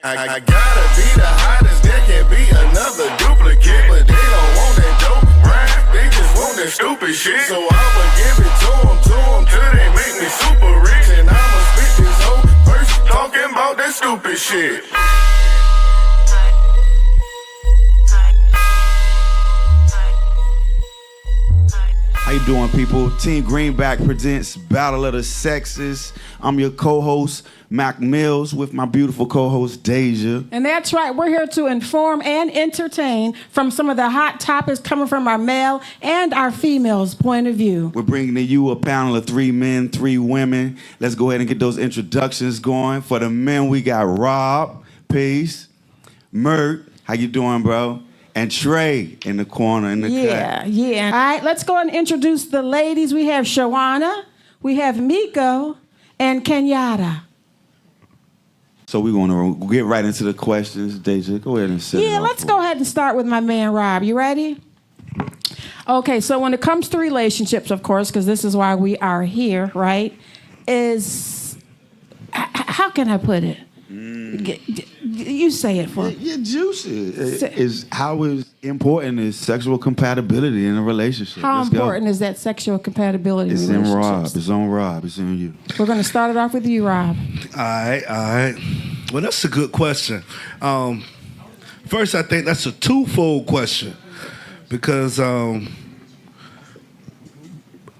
I gotta be the hottest, there can't be another duplicate. But they don't want that dope rap, they just want that stupid shit. So I'ma give it to them till they make me super rich. And I'ma spit this whole verse talking about that stupid shit. How you doing, people? Team Greenback presents Battle of the Sexes. I'm your co-host, Mac Mills, with my beautiful co-host, Deja. And that's right. We're here to inform and entertain from some of the hot topics coming from our male and our female's point of view. We're bringing to you a panel of 3 men, 3 women. Let's go ahead and get those introductions going. For the men, we got Rob, peace. Mert, how you doing, bro? And Trey in the corner in the cut. Yeah. All right, let's go and introduce the ladies. We have Shawana, we have Miko, and Kenyatta. So we're going to get right into the questions. Deja, go ahead and set it off. Let's go ahead and start with my man, Rob. You ready? Okay, so when it comes to relationships, of course, because this is why we are here, right, how can I put it? You say it for me. You're juicy. How important is sexual compatibility in a relationship? How important is that sexual compatibility It's in in relationships? Rob. It's on Rob. It's in you. We're going to start it off with you, Rob. All right. Well, that's a good question. First, I think that's a twofold question because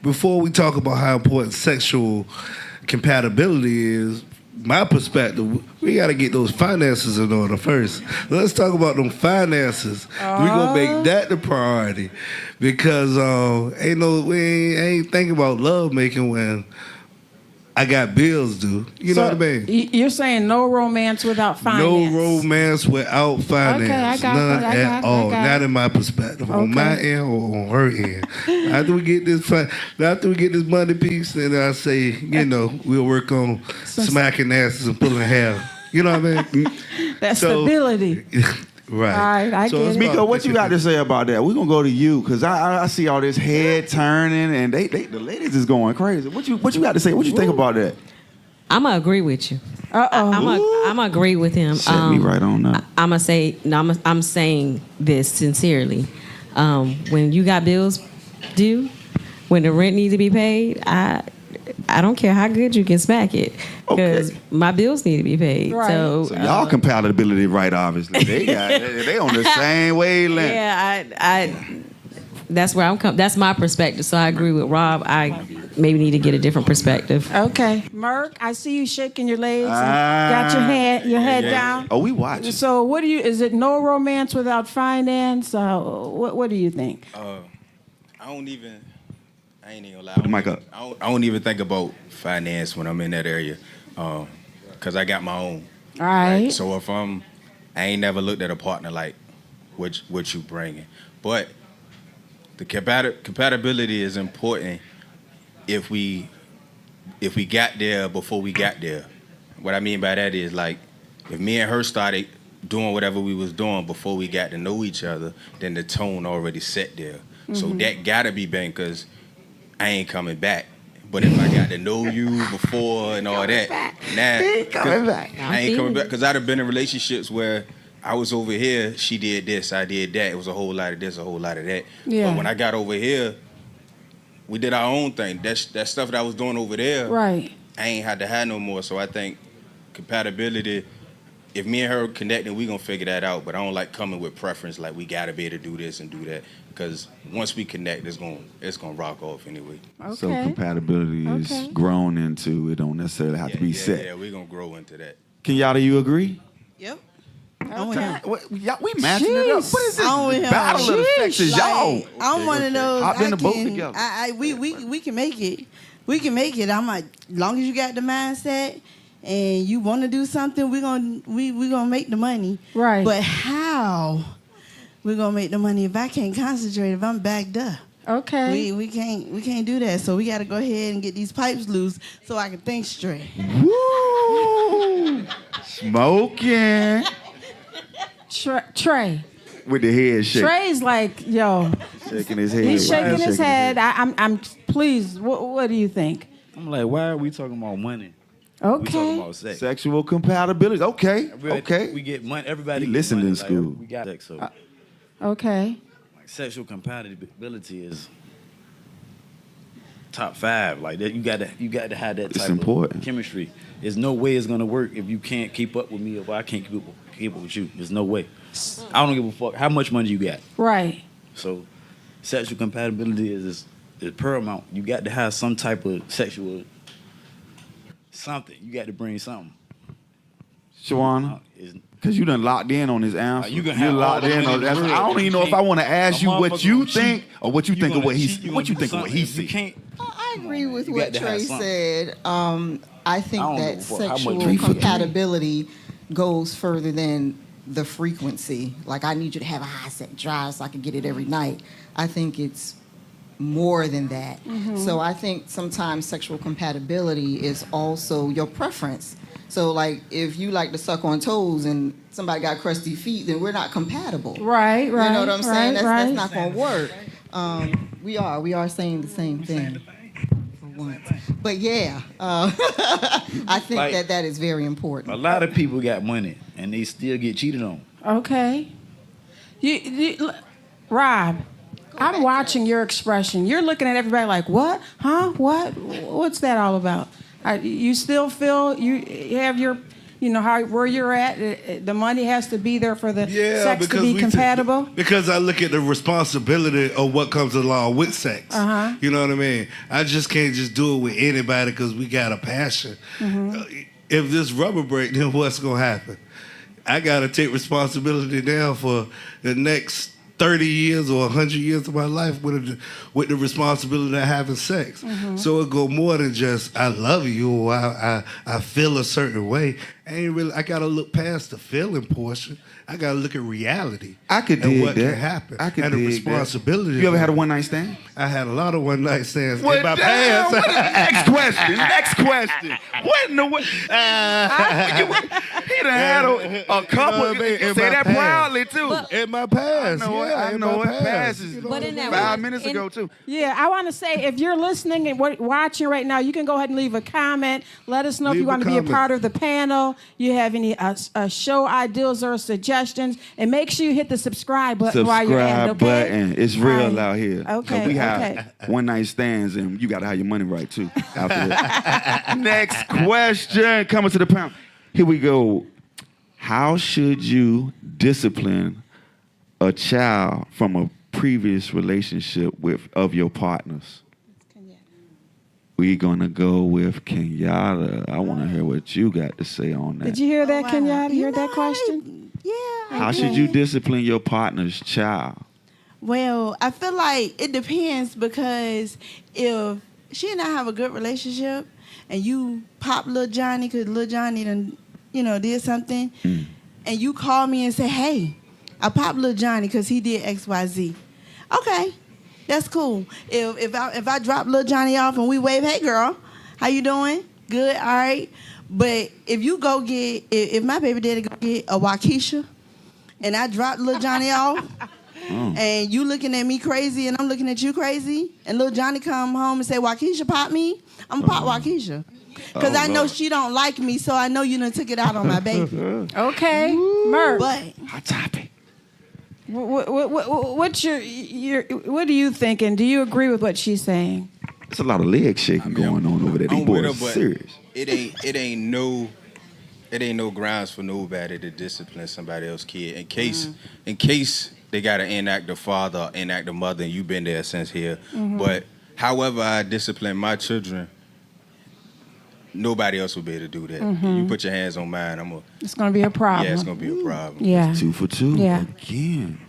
before we talk about how important sexual compatibility is, my perspective, we got to get those finances in order first. Let's talk about them finances. We're going to make that the priority because we ain't thinking about love making when I got bills due. You know what I mean? You're saying no romance without finance. No romance without finance. Okay, I got None it. at all. Not in my perspective. On my end or on her end. After we get this money piece, then I say, we'll work on smacking asses and pulling hair. You know what I mean? That stability. Right. All right, I get it. Miko, what you got to say about that? We're going to go to you because I see all this head turning and the ladies is going crazy. What you got to say? What you think about that? I'm going to agree with you. I'm going to agree with him. Set me right on up. I'm saying this sincerely. When you got bills due, when the rent needs to be paid, I don't care how good you can smack it because my bills need to be paid. Right. So y'all compatibility right, obviously. They on the same wavelength. Yeah, that's where I'm coming. That's my perspective. So I agree with Rob. I maybe need to get a different perspective. Okay, Merk, I see you shaking your legs and got your head down. Oh, we watching. So what is it no romance without finance? What do you think? I ain't even gonna lie. I don't even think about finance when I'm in that area, cause I got my own. All right. So if I ain't never looked at a partner like what you bringing, but the compatibility is important. If we got there before we got there, what I mean by that is like if me and her started doing whatever we was doing before we got to know each other, then the tone already set there. Mm-hmm. So that gotta be bang, cause I ain't coming back. But if I got to know you before and all that, now I ain't coming back. Because I'd have been in relationships where I was over here, she did this, I did that. It was a whole lot of this, a whole lot of that. Yeah. But when I got over here, we did our own thing. That stuff that I was doing over there, right, I ain't had to have no more. So I think compatibility, if me and her connecting, we gonna figure that out. But I don't like coming with preference, like we gotta be able to do this and do that. Because once we connect, it's gonna rock off anyway. Okay. So compatibility is grown into. It don't necessarily have to be set. Yeah, we're gonna grow into that. Kenyatta, you agree? Yep. We matching it up. What is this battle of the sexes, y'all? I'm one of those. Hop in the boat together. We can make it. We can make it. I'm like, long as you got the mindset and you want to do something, we gonna make the money. Right. But how we gonna make the money if I can't concentrate? If I'm backed up. Okay. We can't do that. So we got to go ahead and get these pipes loose so I can think straight. Woo! Smoking. Trey. With the head shake. Trey's like, yo. Shaking his head. He's shaking his head. I'm pleased. What do you think? I'm like, why are we talking about money? We talking Okay. about sex. Sexual compatibility. Okay. Okay. We get money. Everybody He get listened money, in school. we got sex, so Okay. like, sexual compatibility is top 5. Like that, you got to have that It's type important. of chemistry. There's no way it's gonna work if you can't keep up with me, if I can't keep up with you. There's no way. I don't give a fuck how much money you got. Right. So, sexual compatibility is paramount. You got to have some type of sexual something. You got to bring something. Shawana, It's- because you done locked in on this answer. You can You're have locked all the in money on in the that. world. I don't even know if I want to ask A you what motherfucker you gonna think cheat. or what you think of gonna what he cheat, you what you gonna think of do what he something. see. You can't. I agree with You what got to have Trey something. said. I think I don't that give a fuck how much sexual you- 3 for 3. compatibility goes further than the frequency. Like, I need you to have a high sex drive so I can get it every night. I think it's more than that. So I think sometimes sexual compatibility is also your preference. So, like, if you like to suck on toes and somebody got crusty feet, then we're not compatible. Right. You know what I'm saying? Right. That's not going to work. We are saying the same thing. For once. But yeah, I think Like- that is very A important. lot of people got money and they still get cheated on. Okay. Rob, I'm watching your expression. You're looking at everybody like, what? Huh? What? What's that all about? You still feel you have your, where you're at. The money has to be there for the sex to be compatible. Because I look at the responsibility of what comes along with sex. Uh-huh. You know what I mean? I just can't just do it with anybody because we got a passion. If this rubber break, then what's gonna happen? I gotta take responsibility now for the next 30 years or 100 years of my life with the responsibility of having sex. So it go more than just I love you or I feel a certain way. I gotta look past the feeling portion. I gotta look at reality. I could and dig what that. can happen. I could and the dig that. responsibility. You ever had a one night stand? I had a lot of one night stands Well, in my damn, past. Next question. Next question. What in the what? He done had a couple. You know what I mean? In Say my that past. proudly too. In my past. I know it. yeah, I in know my it. past. Passes. You know But what in I that mean? 5 minutes ago too. Yeah, I want to say if you're listening and watching right now, you can go ahead and leave a comment. Let us know if Leave you a want to be a comment. part of the panel. You have any show ideas or suggestions, and make sure you hit the subscribe button while you're at it. Subscribe Okay? button. It's real All right. out here. Okay, So we have okay. one night stands, and you got to have your money right too. After that. Next question coming to the panel. Here we go. How should you discipline a child from a previous relationship of your partners? We're gonna go with Kenyatta. I want to hear what you got to say on that. Did you hear that, Wow. Kenyatta? You heard that know, question? Yeah. How should you discipline your partner's child? Well, I feel like it depends because if she and I have a good relationship and you pop Lil Johnny because Lil Johnny done, did something, and you call me and say, hey, I popped Lil Johnny because he did XYZ. Okay, that's cool. If I drop Lil Johnny off and we wave, hey girl, how you doing? Good, all right. But if you go get, if my baby daddy go get a Waukesha and I drop Lil Johnny off, and you looking at me crazy and I'm looking at you crazy, and Lil Johnny come home and say, Waukesha pop me, I'm gonna pop Waukesha. Because I know she don't like me, so I know you done took it out on my baby. Okay, Merv. But Hot topic. What's what are you thinking? Do you agree with what she's saying? There's a lot of leg shaking going on over there. These I'm boys with her, are but serious. it ain't no grounds for nobody to discipline somebody else's kid in case they gotta enact the father or enact the mother and you've been there since here. But however I discipline my children, nobody else will be able to do that. You put your hands on mine, It's going to be a problem. it's gonna be a problem. Yeah. 2 for 2 Yeah. again.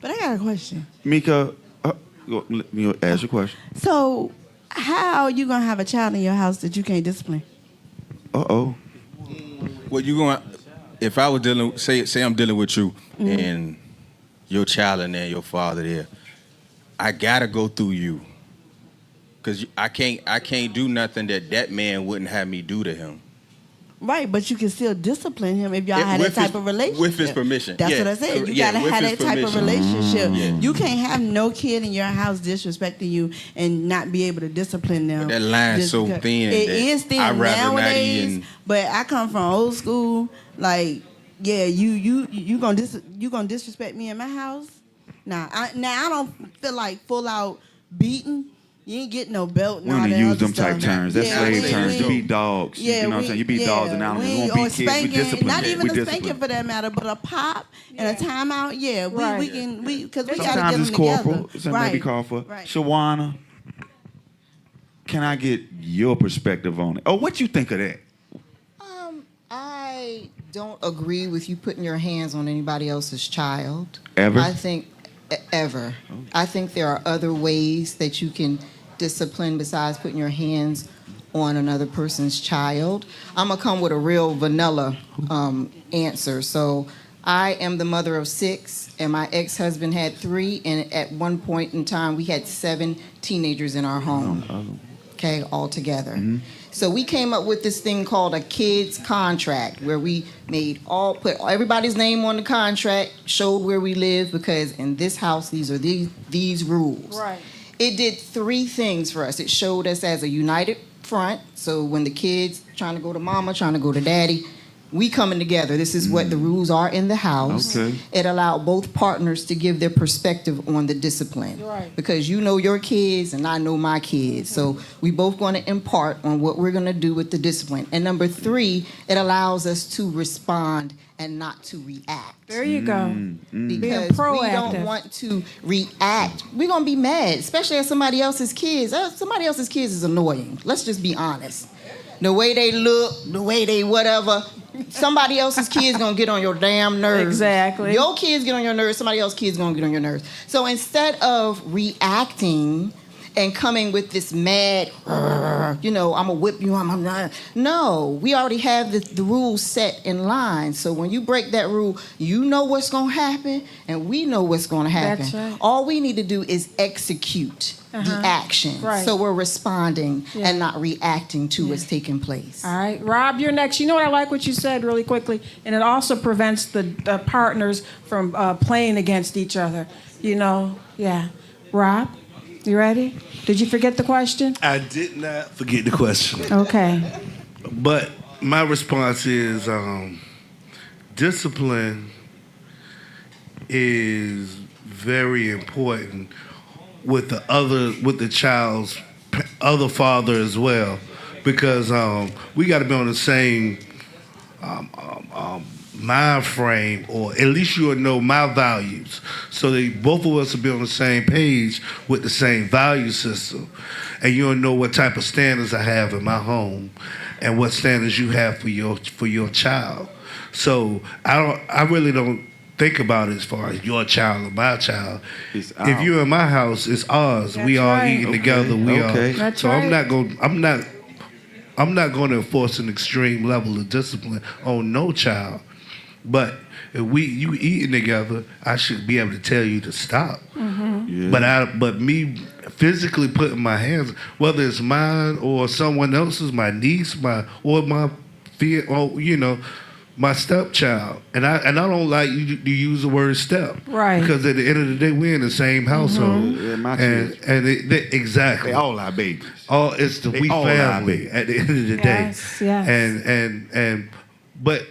I got a question. Mika, you ask your question. So how you gonna have a child in your house that you can't discipline? Uh-oh. Well, you going if I was dealing say I'm dealing with you and your child and then your father there, I gotta go through you. Cause I can't do nothing that man wouldn't have me do to him. Right, but you can still discipline him if y'all had that with type his- of relationship. with his permission. That's Yeah, what I said. You yeah, gotta with have his that type of permission. relationship. Yeah. You can't have no kid in your house disrespecting you and not be able to discipline them. But that line's just so because- thin It that is thin I'd rather not nowadays. even- But I come from old school. Like, yeah, you gonna disrespect me in my house? Nah, I don't feel like full out beating. You ain't getting no belt. We and all don't that use other them type stuff. terms. That's Yeah, slave we- terms. we- You beat dogs. Yeah, you know what I'm saying? You beat dogs and animals. We won't or beat kids. We spanking, discipline. not even we a discipline. spanking for that matter, but a pop and a timeout. Yeah, Right. we can because we gotta Sometimes get it's them corporal. together. Something Right. may be called for. Right. Shawana, can I get your perspective on it? Oh, what you think of that? I don't agree with you putting your hands on anybody else's child. Ever? I think ever. I think there are other ways that you can discipline besides putting your hands on another person's child. I'm gonna come with a real vanilla answer. So I am the mother of 6, and my ex-husband had 3, and at one point in time we had 7 teenagers in our home. Okay, all together. So we came up with this thing called a kids contract, where we put everybody's name on the contract, showed where we live, because in this house these are these rules. Right. It did 3 things for us. It showed us as a united front. So when the kids trying to go to mama, trying to go to daddy, we coming together. This is what the rules are in the house. Okay. It allowed both partners to give their perspective on the discipline. Right. Because you know your kids and I know my kids. So we both going to impart on what we're going to do with the discipline. And number 3, it allows us to respond and not to react. There you go. Because we proactive. don't want to react. We're going to be mad, especially at somebody else's kids. Somebody else's kids is annoying. Let's just be honest. The way they look, the way they whatever, somebody else's kids going to get on your damn nerves. Exactly. Your kids get on your nerves, somebody else's kids going to get on your nerves. So instead of reacting and coming with this mad, I'm going to whip you, I'm not. No, we already have the rules set in line. So when you break that rule, you know what's going to happen, and we know what's going to happen. That's right. All we need to do is execute the action. Right. So we're responding Yeah. and not reacting to what's taking place. All right, Rob, you're next. You know what I like what you said really quickly, and it also prevents the partners from playing against each other. Yeah. Rob, you ready? Did you forget the question? I did not forget the question. Okay. But my response is discipline is very important with the child's other father as well, because we got to be on the same mind frame, or at least you'll know my values, so that both of us will be on the same page with the same value system, and you'll know what type of standards I have in my home and what standards you have for your child. So I really don't think about it as far as your child or my child. It's If ours. you're in my house, it's ours. That's we all right. eating together. We Okay. all. That's So right. I'm not going to enforce an extreme level of discipline on no child. But if you eating together, I should be able to tell you to stop. Yeah. But me physically putting my hands, whether it's mine or someone else's, my niece, my my stepchild, and I don't like you to use the word step, Right. Because at the end of the day, we're in the same household, Yeah, my and exactly, They all our babies. it's the They we all our family babies. at the end of the day. Yes. But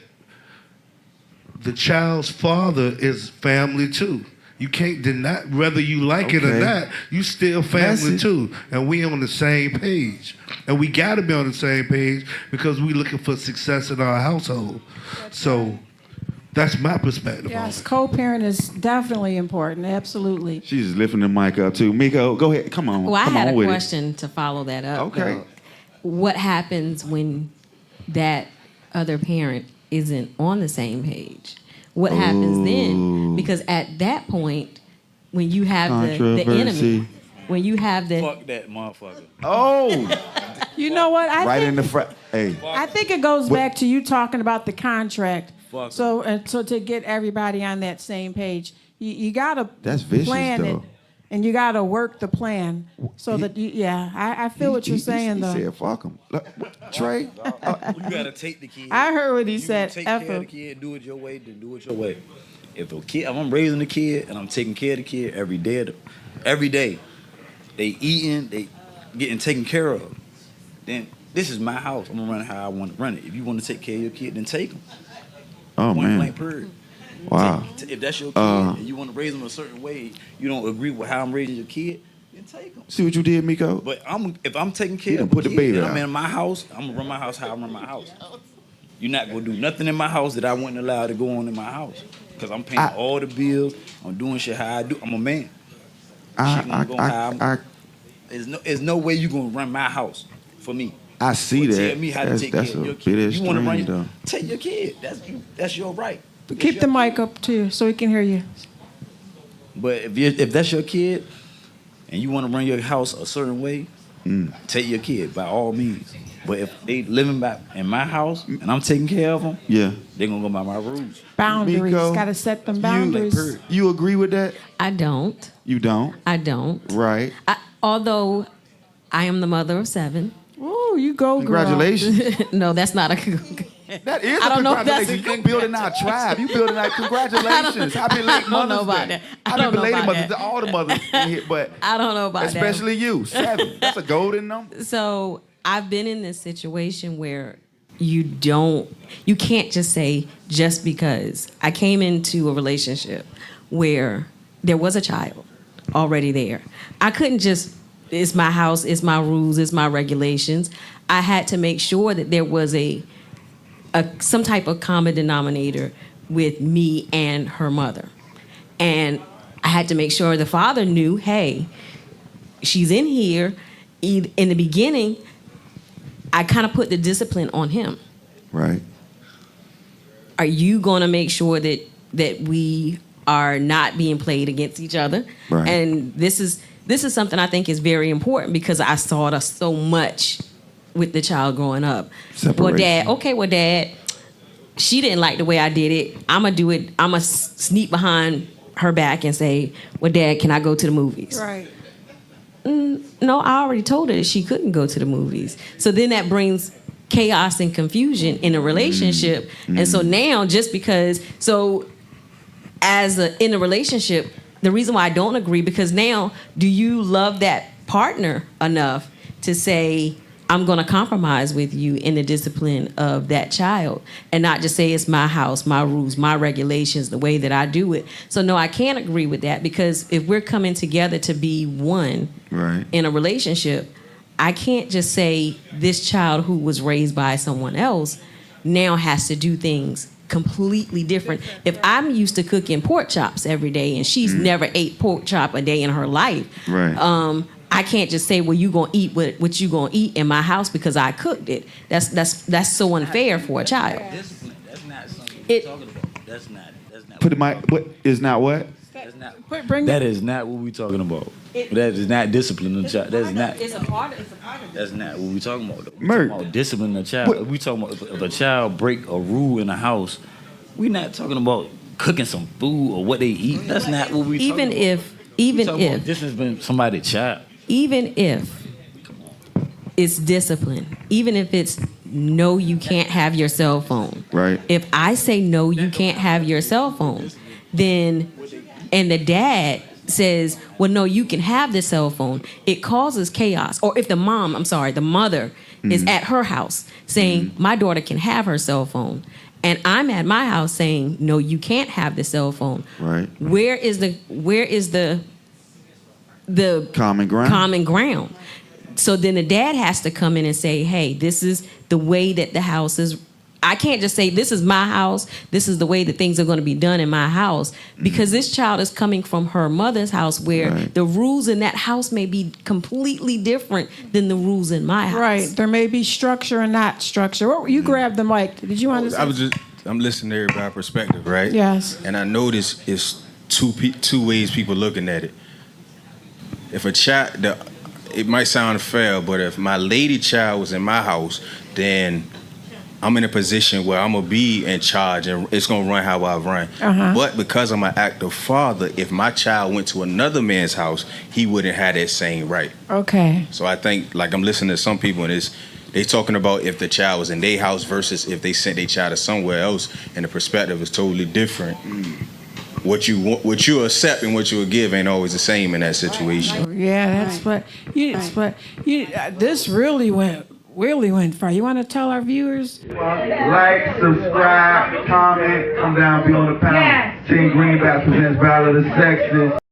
the child's father is family too. You can't deny, whether you like it or Okay. not, you still family Message. too. And we on the same page. And we gotta be on the same page because we looking for success in our household. So that's my perspective Yes, on it. co-parent is definitely important. Absolutely. She's just lifting the mic up too. Miko, go ahead. Come on. Well, I Come had on a with question to follow that up. Okay. though. What happens when that other parent isn't on the same page? What happens then? Because at that point, when you have the Controversy. enemy, when you have the Fuck that motherfucker. it. Oh, You know what? right in the front. Hey, I think it goes back to you talking about the contract. Fuck. So to get everybody on that same page, you gotta That's vicious, plan though. it. And you got to work the plan so that I feel what you're saying he though. said, "Fuck him." Trey, You gotta take the kid. I heard what he You said. Take care of the kid. Do it your way. Then do it your way. If I'm raising the kid and I'm taking care of the kid every day, they eating, they getting taken care of. Then this is my house. I'm gonna run it how I want to run it. If you want to take care of your kid, then take him. oh Point man, blank, period. wow. If that's your kid and you want to raise them a certain way, you don't agree with how I'm raising your kid, then take them. See what you did, Miko? But if I'm taking He care done of put the the kid baby and I'm out. in my house, I'm gonna run my house how I run my house. You're not gonna do nothing in my house that I wouldn't allow to go on in my house, because I'm paying all the bills. I'm doing shit how I do. I'm a man. There's no way you gonna run my house for me. I see Or that. tell me how to take care of your bit kid. You want to extreme, though. take your kid. That's your right. Keep the mic up too so we can hear you. But if that's your kid and you want to run your house a certain way, take your kid by all means. But if they living back in my house and I'm taking care of them, Yeah. they're gonna go by my rules. Boundaries. Miko, Got to set them boundaries. You agree with that? I don't. You don't? I don't. Right. Although I am the mother of 7. Ooh, you go, girl. Congratulations. No, that's not a. That is I a don't know if that's congratulations. a You building our tribe. You building our congratulations. Happy late I don't know Mother's about Day. that. I Happy don't know belated about Mother's Day. that. All the mothers in here, but I don't know about especially you. 7. That's a golden number. that. So I've been in this situation where you can't just say just because. I came into a relationship where there was a child already there. I couldn't just, it's my house, it's my rules, it's my regulations. I had to make sure that there was some type of common denominator with me and her mother. And I had to make sure the father knew, hey, she's in here. In the beginning, I kind of put the discipline on him. Right. Are you going to make sure that we are not being played against each other? Right. And this is something I think is very important because I saw it so much with the child growing up. Separation. Well, Dad, she didn't like the way I did it. I'm going to do it. I'm going to sneak behind her back and say, well, Dad, can I go to the movies? Right. No, I already told her that she couldn't go to the movies. So then that brings chaos and confusion in a relationship. And so now, just because, in a relationship, the reason why I don't agree, because now, do you love that partner enough to say, I'm going to compromise with you in the discipline of that child and not just say it's my house, my rules, my regulations, the way that I do it. So no, I can't agree with that, because if we're coming together to be one in a relationship, I can't just say this child who was raised by someone else now has to do things completely different. If I'm used to cooking pork chops every day and she's never ate pork chop a day in her life, I can't just say, well, you gonna eat what you gonna eat in my house because I cooked it. That's so unfair for a child. Discipline. That's not something we're talking about. That's not. Put the mic. What is not what? That's not. Bring That is not what we're talking about. That is not disciplining the child. That's not. It's a part of it. That's not what we're talking about. We're Mert. talking about disciplining the child. We talking about if a child break a rule in the house. We're not talking about cooking some food or what they eat. That's not what we. Even if disciplining somebody's child. Even if it's discipline, even if it's no, you can't have your cell phone. Right. If I say no, you can't have your cell phone, then, and the dad says, well, no, you can have the cell phone, it causes chaos. Or if the mother is at her house saying, my daughter can have her cell phone, and I'm at my house saying, no, you can't have the cell phone. Right. Where is the Common ground. So then the dad has to come in and say, hey, this is the way that the house is. I can't just say, this is my house, this is the way that things are going to be done in my house, because this child is coming from her mother's house where the rules in that house may be completely different than the rules in my house. Right. There may be structure and not structure. You grabbed the mic. Did you understand? I'm listening to everybody's perspective, right? Yes. And I notice it's two ways people looking at it. If a child, it might sound fair, but if my lady child was in my house, then I'm in a position where I'm gonna be in charge and it's gonna run how I run. But because I'm an active father, if my child went to another man's house, he wouldn't have that same right. Okay. So I think, like, I'm listening to some people and they talking about if the child was in their house versus if they sent their child to somewhere else, and the perspective is totally different. What you accept and what you give ain't always the same in that situation. Yeah, that's what this really went far. You want to tell our viewers? Like, subscribe, comment, come down, be on the panel. Team Greenback presents Battle of the Sexes.